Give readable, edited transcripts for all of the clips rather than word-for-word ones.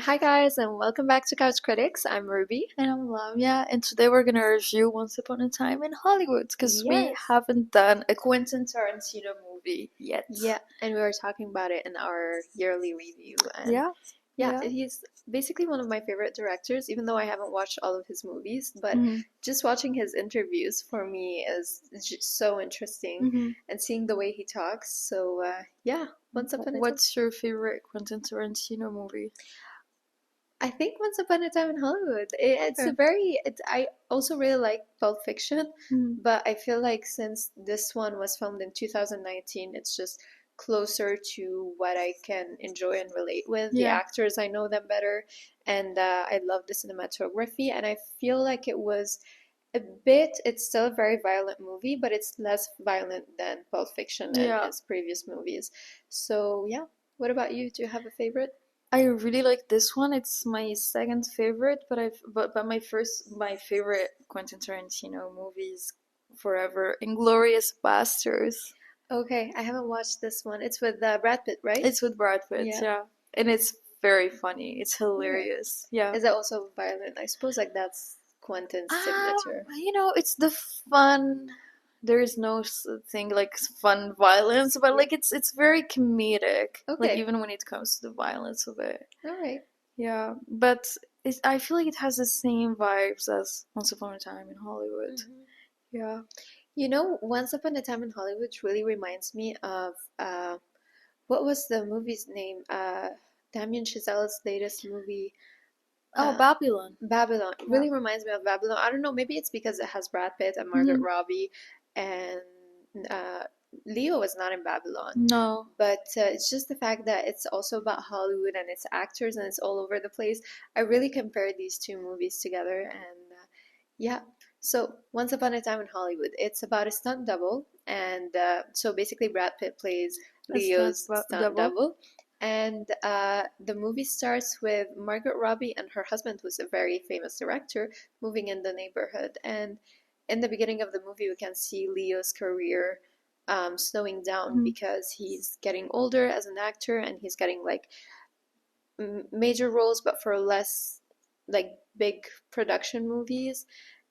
Hi guys, and welcome back to Couch Critics. I'm Ruby. And I'm Lamia, and today we're gonna review Once Upon a Time in Hollywood because we Yes. haven't done a Quentin Tarantino movie yet. Yeah, and we were talking about it in our yearly review. And Yeah. he's basically one of my favorite directors, even though I haven't watched all of his movies. But Mhm. just watching his interviews for me is just so interesting, Mhm. and seeing the way he talks. So, Once Upon a Time. What's your favorite Quentin Tarantino movie? I think Once Upon a Time in Hollywood. It's a Okay. very. I also really like Pulp Fiction, Mhm. but I feel like since this one was filmed in 2019, it's just closer to what I can enjoy and relate with. The Yeah. actors, I know them better, and I love the cinematography. And I feel like it was a bit. It's still a very violent movie, but it's less violent than Pulp Fiction and Yeah. his previous movies. So yeah. What about you? Do you have a favorite? I really like this one. It's my second favorite, but my favorite Quentin Tarantino movies forever, Inglourious Basterds. Okay, I haven't watched this one. It's with Brad Pitt, right? It's with Brad Pitt, Yeah. yeah. And it's very funny. It's Okay. hilarious. Yeah. Is that also violent? I suppose like that's Quentin's signature. It's the fun. There is no thing like fun violence, but Yeah. like it's very comedic. Like Okay. even when it comes to the violence of it. All right. Yeah, but I feel like it has the same vibes as Once Upon a Time in Hollywood. Mhm. Yeah. You know, Once Upon a Time in Hollywood really reminds me of what was the movie's name? Damien Chazelle's latest movie, Oh, uh, Babylon. Babylon. Yeah. Really reminds me of Babylon. I don't know, maybe it's because it has Brad Pitt and Margaret Mhm. Robbie, and uh, Leo is not in Babylon. No. But it's just the fact that it's also about Hollywood and its actors and it's all over the place. I really compared these two movies together, and yeah. So Once Upon a Time in Hollywood, it's about a stunt double, and so basically Brad Pitt plays That's not Leo's stunt double. double, and the movie starts with Margaret Robbie and her husband, who's a very famous director, moving in the neighborhood, and in the beginning of the movie, we can see Leo's career slowing down Mhm. because he's getting older as an actor and he's getting like major roles, but for less like big production movies.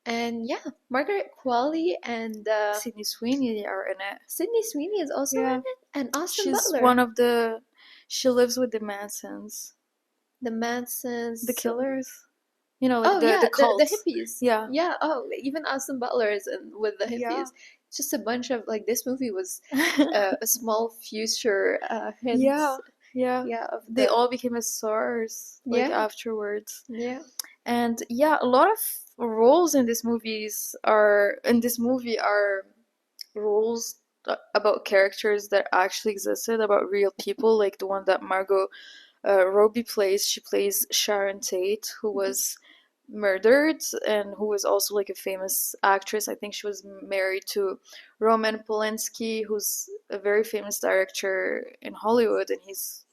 And yeah, Margaret Qualley and Sydney Sweeney are in it. Sydney Sweeney is also in Yeah. it, and Austin She's Butler. one of the. She lives with the Mansons, The the Mansons. killers. You know, like Oh the yeah, the cult. hippies. Yeah. Yeah. Oh, even Austin Butler is in with the Yeah. hippies. Just a bunch of like this movie was a small future hints. Yeah. Yeah. Yeah, of They the all became stars like yeah afterwards. yeah. And yeah, a lot of roles in this movie are roles about characters that actually existed, about real people, like the one that Margot Robbie plays. She plays Sharon Tate, who was murdered and who was also like a famous actress. I think she was married to Roman Polanski, who's a very famous director in Hollywood, and he's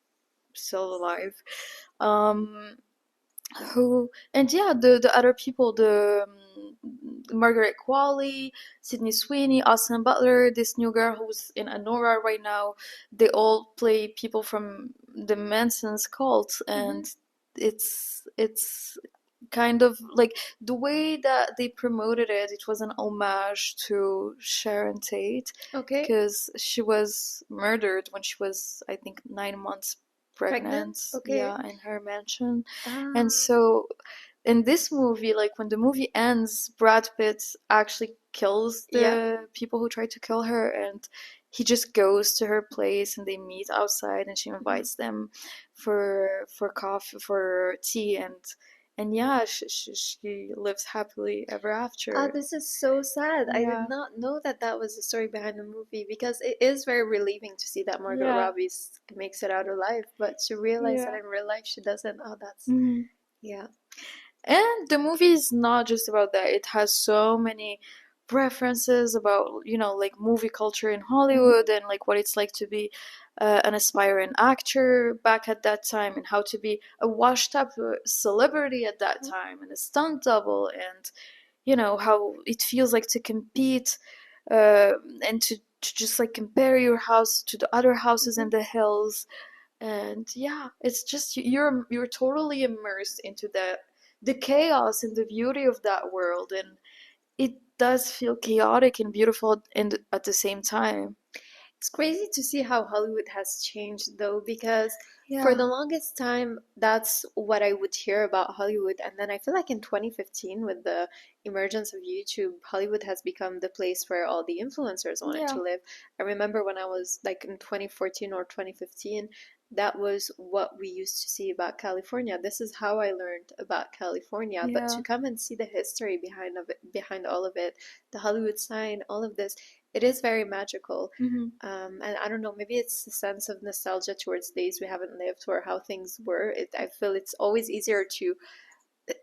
still alive. Um, who and yeah, the other people, the Margaret Qualley, Sydney Sweeney, Austin Butler, this new girl who's in Anora right now. They all play people from the Manson's cult, and it's kind of like the way that they promoted it. It was an homage to Sharon Tate Okay. because she was murdered when she was, I think, 9 months Pregnant. pregnant. Okay. Yeah, in her mansion. Ah. And so in this movie, like when the movie ends, Brad Pitt actually kills Yeah. the people who tried to kill her, and he just goes to her place and they meet outside, and she invites them for coffee, for tea, and yeah, she lives happily ever Ah, after. this is so sad. I did Yeah, not know that that was the story behind the movie because it is very relieving to see that Margot yeah, Robbie makes it out alive, but to realize that yeah. in real life she doesn't. Oh, that's Mhm. yeah. And the movie is not just about that. It has so many references about, like movie culture in Hollywood and like what it's like to be an aspiring actor back at that time and how to be a washed up celebrity at that time and a stunt double and, how it feels like to compete uh, and to just like compare your house to the other houses in Mhm. the hills And yeah, it's just you're totally immersed into the chaos and the beauty of that world, and it does feel chaotic and beautiful at the same time. It's crazy to see how Hollywood has changed, though, because for Yeah, the longest time, that's what I would hear about Hollywood. And then I feel like in 2015, with the emergence of YouTube, Hollywood has become the place where all the influencers wanted yeah, to live. I remember when I was like in 2014 or 2015, that was what we used to see about California. This is how I learned about California. But yeah. to come and see the history behind all of it, the Hollywood sign, all of this, it is very magical. Hmm. And I don't know, maybe it's a sense of nostalgia towards days we haven't lived or how things were. I feel it's always easier to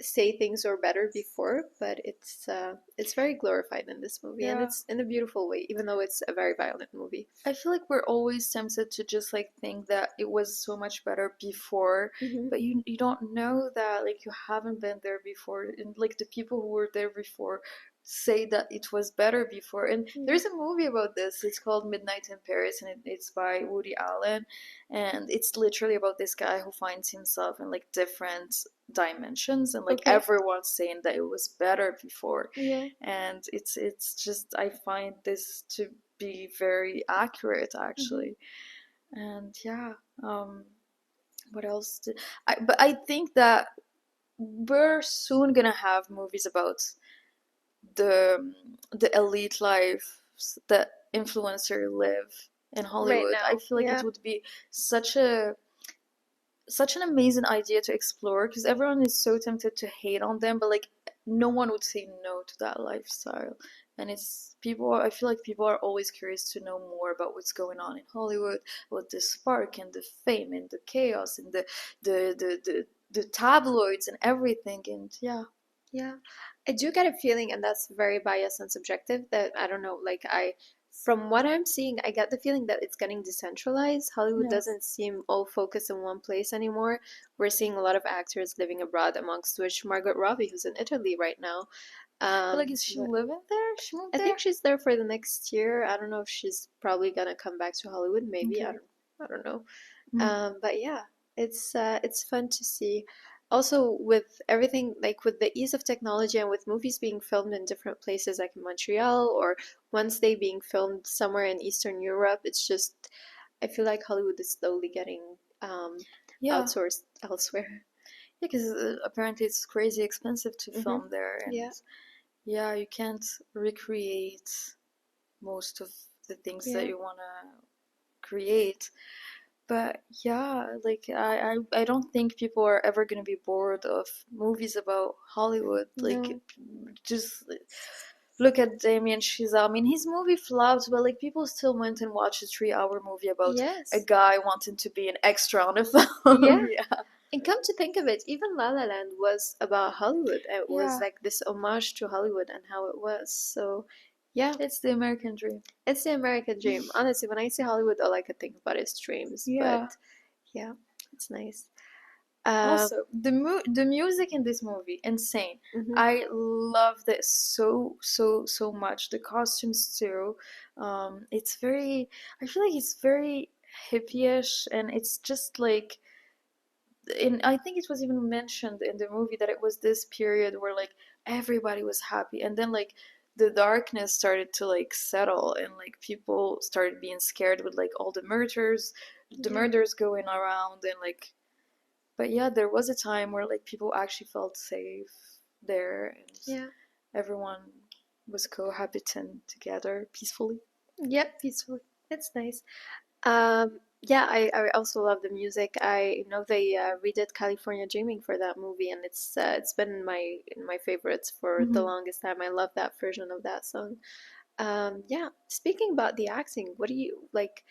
say things were better before, but it's very glorified in this movie, and Yeah. it's in a beautiful way, even though it's a very violent movie. I feel like we're always tempted to just like think that it was so much better before, Hmm. but you don't know that, like, you haven't been there before, and like the people who were there before say that it was better before. And Yeah. there's a movie about this. It's called Midnight in Paris, and it's by Woody Allen, and it's literally about this guy who finds himself in like different dimensions, and like Okay. everyone's saying that it was better before. Yeah. And it's just, I find this to be very accurate Hmm. actually. And yeah, um what else but I think that we're soon gonna have movies about the the elite life that influencer live in Right Hollywood. I now. feel like it Yeah. would be such a such an amazing idea to explore, because everyone is so tempted to hate on them, but like no one would say no to that lifestyle. And it's people, I feel like people are always curious to know more about what's going on in Hollywood, about the spark and the fame and the chaos and the tabloids and everything. And yeah. Yeah, I do get a feeling, and that's very biased and subjective, that I don't know, like from what I'm seeing, I get the feeling that it's getting decentralized. Hollywood Yeah. doesn't seem all focused in one place anymore. We're seeing a lot of actors living abroad, amongst which Margot Robbie, who's in Italy right now. But like, is she But living there? She moved I there? think she's there for the next year. I don't know if she's probably gonna come back to Hollywood, maybe. Okay. I don't know. Mm. But yeah, it's fun to see. Also, with everything, like with the ease of technology and with movies being filmed in different places, like in Montreal or Wednesday being filmed somewhere in Eastern Europe, it's just I feel like Hollywood is slowly getting Yeah. outsourced elsewhere. Yeah, because apparently it's crazy expensive to Hmm. film there, and Yeah, yeah, you can't recreate most of the things that yeah, you want to create. But yeah, like I don't think people are ever going to be bored of movies about Hollywood. Like, no, just look at Damien Chazelle. I mean, his movie flopped, but like people still went and watched a 3 hour movie about a yes, guy wanting to be an extra on a yeah. film. Yeah. And come to think of it, even La La Land was about Hollywood. It was Yeah. like this homage to Hollywood and how it was. So, yeah, It's the American dream. it's the American dream. Honestly, when I say Hollywood, all I could think about is dreams. But Yeah. yeah, it's nice. Also, the music in this movie, insane. Mhm. I loved it so much. The costumes too. It's very. I feel like it's very hippie-ish, and it's just like. In I think it was even mentioned in the movie that it was this period where like everybody was happy, and then like the darkness started to like settle, and like people started being scared with like all the Yeah, murders going around, and like, but yeah, there was a time where like people actually felt safe there, and yeah. everyone was cohabiting together peacefully. Yep, peacefully. It's nice. Yeah, I also love the music. I know they redid California Dreaming for that movie, and it's been in my favorites for the Hmm. longest time. I love that version of that song. Yeah, speaking about the acting, what do you like?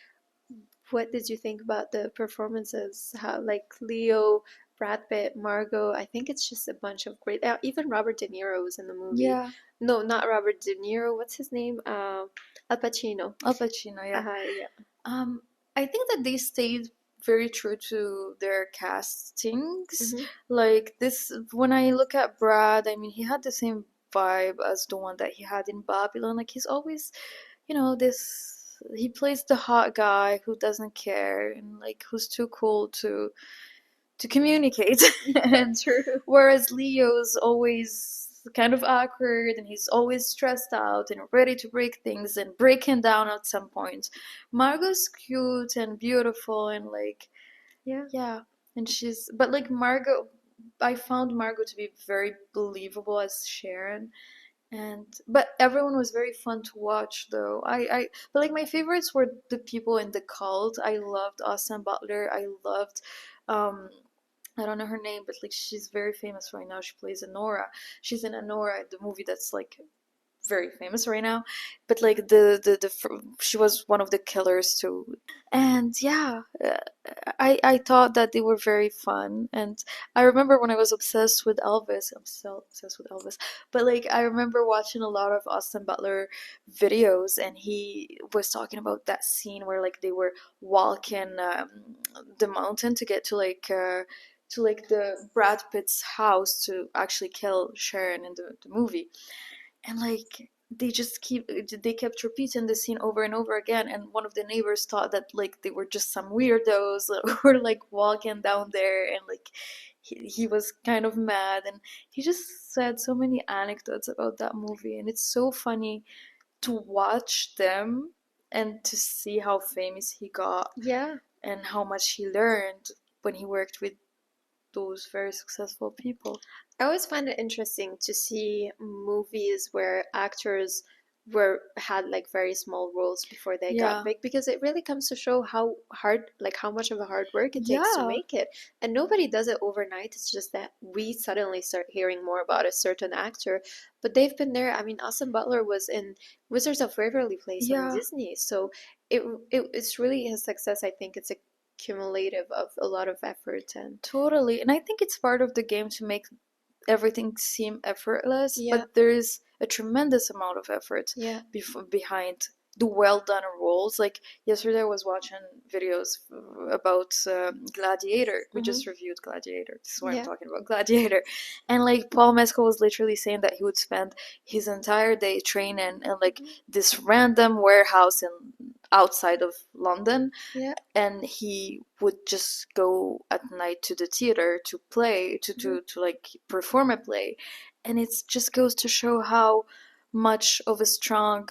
What did you think about the performances? How like Leo, Brad Pitt, Margot? I think it's just a bunch of great. Even Robert De Niro was in the movie. Yeah, No, not Robert De Niro. What's his name? Al Pacino. Al Pacino. Yeah. Yeah. Um, I think that they stayed very true to their castings. Hmm. Like this, when I look at Brad, I mean, he had the same vibe as the one that he had in Babylon. Like he's always, this. he plays the hot guy who doesn't care and like who's too cool to communicate. And True. whereas Leo's always kind of awkward and he's always stressed out and ready to break things and break him down at some point. Margot's cute and beautiful and like Yeah. yeah, and she's but like Margot, I found Margot to be very believable as Sharon, and but everyone was very fun to watch though. But like my favorites were the people in the cult. I loved Austin Butler. I loved um I don't know her name, but like she's very famous right now. She plays Honora. She's in Honora, the movie that's like very famous right now. But like she was one of the killers too. And yeah, I thought that they were very fun. And I remember when I was obsessed with Elvis. I'm still obsessed with Elvis. But like I remember watching a lot of Austin Butler videos, and he was talking about that scene where like they were walking the mountain to get to like the Brad Pitt's house to actually kill Sharon in the movie. And like they kept repeating the scene over and over again, and one of the neighbors thought that like they were just some weirdos that were like walking down there, and like he was kind of mad, and he just said so many anecdotes about that movie, and it's so funny to watch them and to see how famous he got Yeah. and how much he learned when he worked with those very successful people. I always find it interesting to see movies where actors were had like very small roles before they got Yeah. big, because it really comes to show how hard, like how much of a hard work it takes to Yeah. make it. And nobody does it overnight. It's just that we suddenly start hearing more about a certain actor, but they've been there. I mean, Austin Butler was in Wizards of Waverly Place on Yeah. Disney, so it's really his success. I think it's a cumulative of a lot of effort. And Totally. And I think it's part of the game to make everything seem effortless, yeah, but there's a tremendous amount of effort yeah. behind the well done roles. Like yesterday, I was watching videos about Gladiator. We Hmm. just reviewed Gladiator. This is why I'm Yeah. talking about Gladiator. And like Paul Mescal was literally saying that he would spend his entire day training in like Mhm. this random warehouse in outside of London, Yeah. and he would just go at night to the theater to play Hmm. to like perform a play. And it just goes to show how much of a strong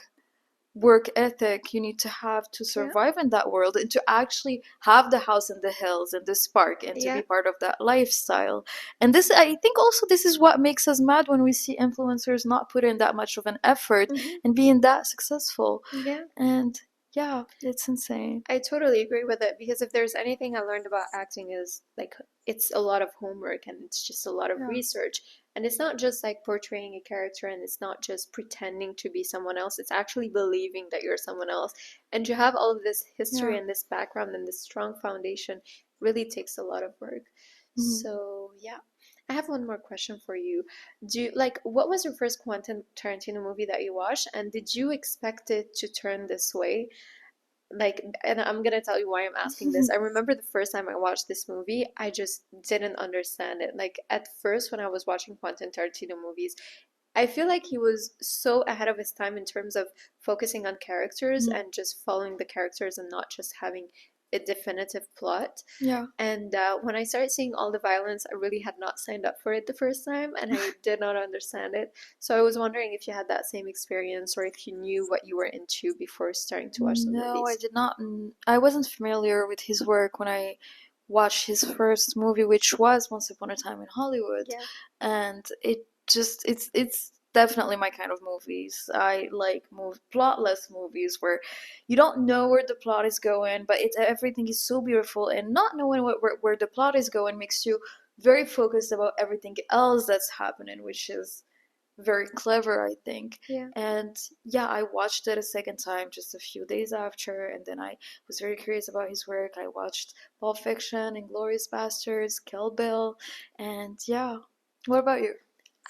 work ethic you need to have to Yeah. survive in that world and to actually have the house in the hills and the spark and to Yeah. be part of that lifestyle. And this, I think also this is what makes us mad when we see influencers not put in that much of an effort Hmm. and being that successful. Yeah. And yeah, it's insane. I totally agree with it, because if there's anything I learned about acting is like it's a lot of homework and it's just a lot of Yeah. research. And it's not just like portraying a character, and it's not just pretending to be someone else. It's actually believing that you're someone else. And to have all of this history Yeah. and this background and this strong foundation really takes a lot of work. Mhm. So, yeah. I have one more question for you. What was your first Quentin Tarantino movie that you watched, and did you expect it to turn this way? Like, and I'm gonna tell you why I'm asking this. I remember the first time I watched this movie, I just didn't understand it. Like, at first, when I was watching Quentin Tarantino movies, I feel like he was so ahead of his time in terms of focusing on characters Mhm. and just following the characters and not just having a definitive plot. Yeah. And when I started seeing all the violence, I really had not signed up for it the first time, and I did not understand it. So I was wondering if you had that same experience, or if you knew what you were into before starting to watch the No, I movies. did not. I wasn't familiar with his work when I watched his first movie, which was Once Upon a Time in Hollywood, Yeah. and it just it's definitely my kind of movies. I like plotless movies where you don't know where the plot is going, but it's everything is so beautiful, and not knowing where the plot is going makes you very focused about everything else that's happening, which is very clever, I think. Yeah. And yeah, I watched it a second time just a few days after, and then I was very curious about his work. I watched Pulp Fiction, Inglourious Basterds, Kill Bill, and yeah. What about you?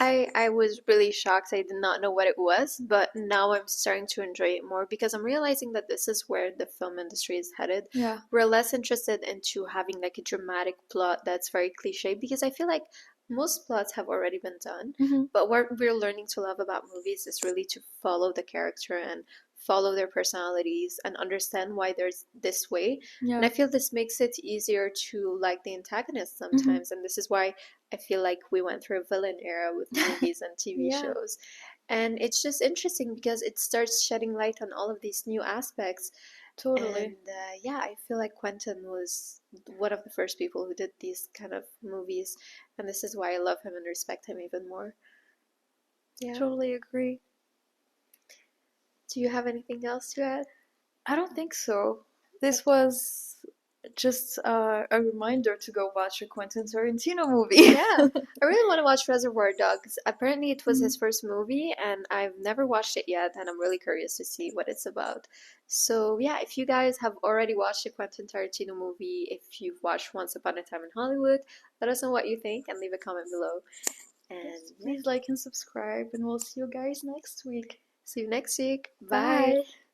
I was really shocked. I did not know what it was, but now I'm starting to enjoy it more, because I'm realizing that this is where the film industry is headed. Yeah. We're less interested into having like a dramatic plot that's very cliche, because I feel like most plots have already been done, Hmm. but what we're learning to love about movies is really to follow the character and follow their personalities and understand why they're this way. And I Yeah. feel this makes it easier to like the antagonist Hmm. sometimes. And this is why I feel like we went through a villain era with movies and TV Yeah, shows. And it's just interesting because it starts shedding light on all of these new aspects. And totally. yeah, I feel like Quentin was one of the first people who did these kind of movies, and this is why I love him and respect him even more. Yeah. Totally agree. Do you have anything else to add? I don't think so. Okay. This was just a reminder to go watch a Quentin Tarantino movie. Yeah, I really want to watch Reservoir Dogs. Apparently, it was his Mhm. first movie, and I've never watched it yet, and I'm really curious to see what it's about. So, yeah, if you guys have already watched a Quentin Tarantino movie, if you've watched Once Upon a Time in Hollywood, let us know what you think and leave a comment below. And Yes, yeah, please like and subscribe, and we'll see you guys next week. see you next week. Bye. Bye.